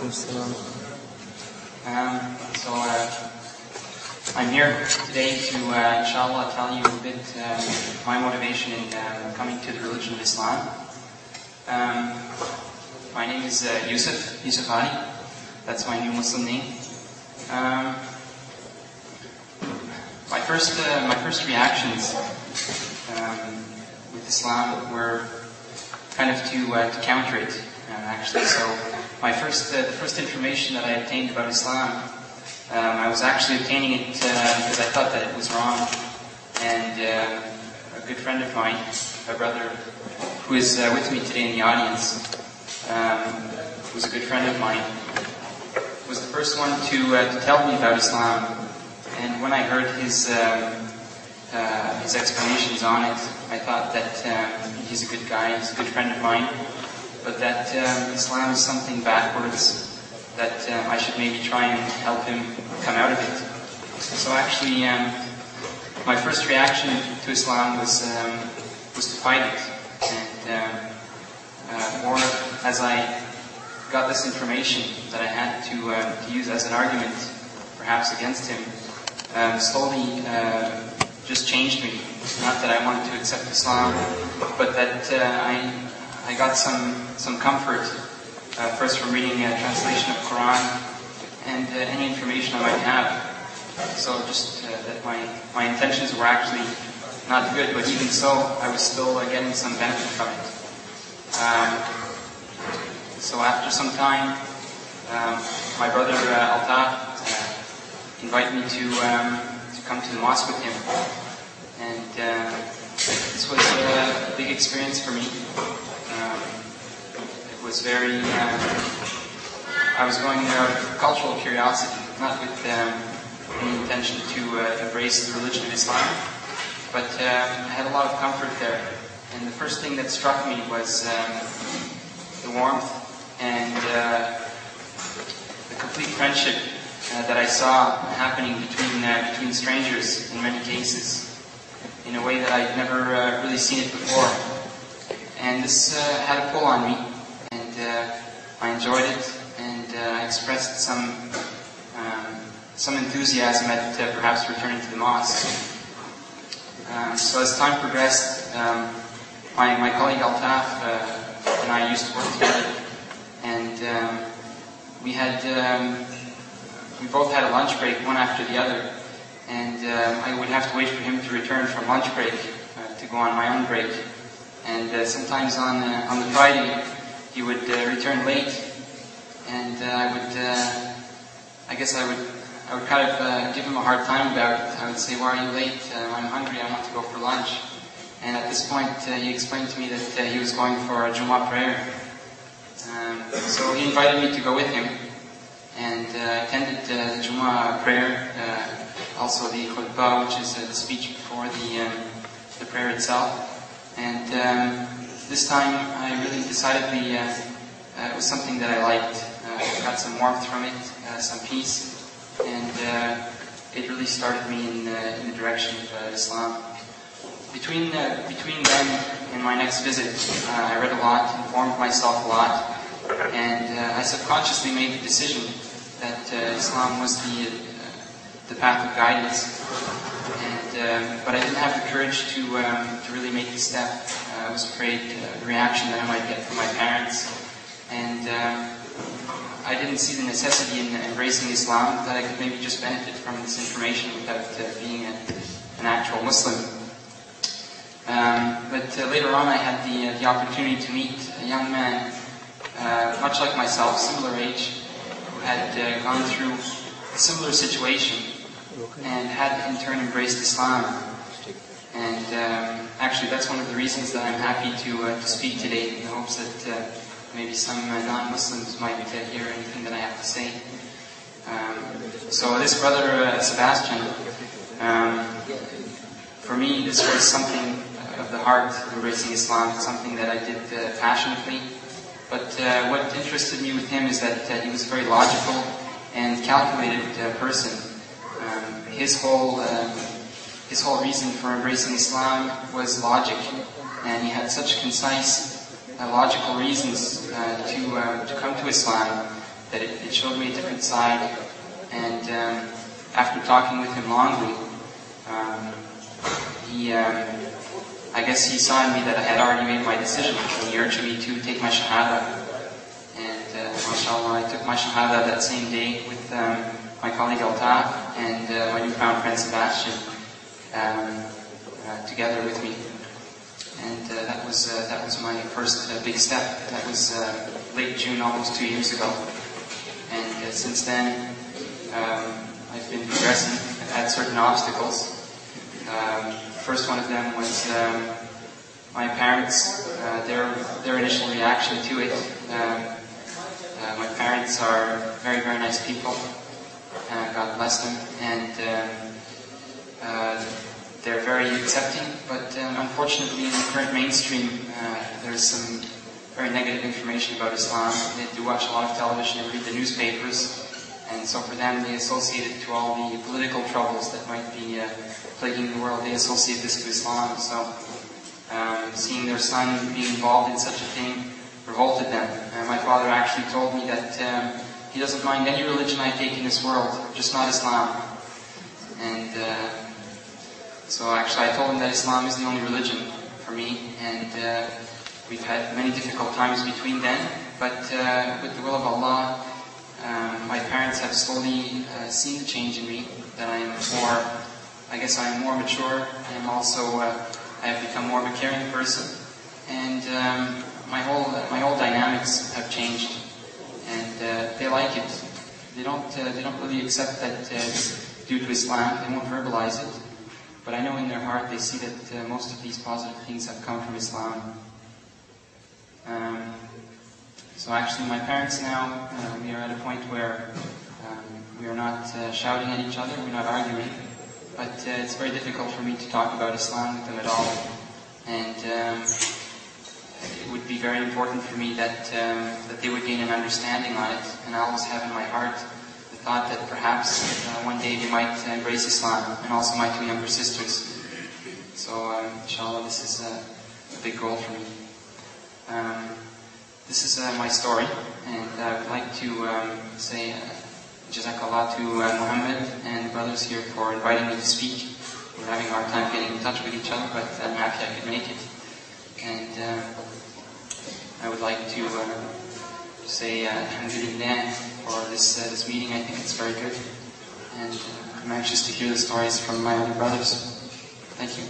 I'm here today to, inshallah, tell you a bit my motivation in coming to the religion of Islam. My name is Yusuf Ali. That's my new Muslim name. My first reactions with Islam were kind of to counter it, actually. So the first information that I obtained about Islam, I was actually obtaining it because I thought that it was wrong. And a good friend of mine, a brother who is with me today in the audience, who's a good friend of mine, was the first one to tell me about Islam. And when I heard his explanations on it, I thought that he's a good guy, he's a good friend of mine, but that Islam is something backwards, that I should maybe try and help him come out of it. So actually, my first reaction to Islam was to fight it. And more as I got this information that I had to use as an argument, perhaps against him, slowly just changed me. Not that I wanted to accept Islam, but that I got some comfort, first from reading a translation of Quran and any information I might have. So just that my intentions were actually not good, but even so, I was still getting some benefit from it. So after some time, my brother Altaf invited me to come to the mosque with him, and this was a big experience for me. It was very. I was going there out of cultural curiosity, not with any intention to embrace the religion of Islam, but I had a lot of comfort there. And the first thing that struck me was the warmth and the complete friendship that I saw happening between strangers in many cases, in a way that I'd never really seen it before. And this had a pull on me, and I enjoyed it, and I expressed some enthusiasm at perhaps returning to the mosque. So as time progressed, my colleague Altaf and I used to work together, and we both had a lunch break, one after the other, and I would have to wait for him to return from lunch break to go on my own break. And sometimes on the Friday, he would return late, and I would kind of give him a hard time about it. I would say, "Why are you late? I'm hungry, I want to go for lunch." And at this point, he explained to me that he was going for a Jummah prayer. So he invited me to go with him, and attended the Jummah prayer, also the khutbah, which is the speech before the prayer itself. And this time, I really decidedly, it was something that I liked. I got some warmth from it, some peace, and it really started me in the direction of Islam. Between then and my next visit, I read a lot, informed myself a lot, and I subconsciously made the decision that Islam was the path of guidance. But I didn't have the courage to really make the step. I was afraid the reaction that I might get from my parents, and I didn't see the necessity in embracing Islam, that I could maybe just benefit from this information without being an actual Muslim. But later on, I had the opportunity to meet a young man, much like myself, similar age, who had gone through a similar situation and had in turn embraced Islam. And actually, that's one of the reasons that I'm happy to speak today, in the hopes that maybe some non-Muslims might hear anything that I have to say. So this brother, Sebastian, for me, this was something of the heart, embracing Islam, something that I did passionately. But what interested me with him is that he was a very logical and calculated person. His whole reason for embracing Islam was logic, and he had such concise, logical reasons to come to Islam that it showed me a different side. And after talking with him longly, I guess he saw in me that I had already made my decision, and he urged me to take my shahada. And mashallah, I took my shahada that same day with my colleague Altaf and my newfound friend Sebastian together with me. And that was my first big step. That was late June, almost 2 years ago. And since then, I've been progressing. I've had certain obstacles. First one of them was my parents, their initial reaction to it. My parents are very, very nice people. God bless them. And they're very accepting, but unfortunately in the current mainstream, there's some very negative information about Islam. They do watch a lot of television and read the newspapers. And so for them, they associate it to all the political troubles that might be plaguing the world. They associate this to Islam. So seeing their son being involved in such a thing revolted them. My father actually told me that he doesn't mind any religion I take in this world, just not Islam. And so actually I told him that Islam is the only religion for me. And we've had many difficult times between then. But with the will of Allah, my parents have slowly seen the change in me, that I am more mature, and also I have become more of a caring person, and my whole dynamics have changed, and they like it. They don't really accept that it's due to Islam. They won't verbalize it, but I know in their heart they see that most of these positive things have come from Islam. So actually my parents now, we are at a point where we are not shouting at each other, we're not arguing, but it's very difficult for me to talk about Islam with them at all. And it would be very important for me that they would gain an understanding on it. And I always have in my heart the thought that perhaps one day they might embrace Islam, and also my two younger sisters. So inshallah, this is a big goal for me. This is my story, and I would like to say Jazakallah to Muhammad and the brothers here for inviting me to speak. We're having a hard time getting in touch with each other, but I'm happy I could make it. And I would like to say Alhamdulillah for this meeting. I think it's very good, and I'm anxious to hear the stories from my other brothers. Thank you.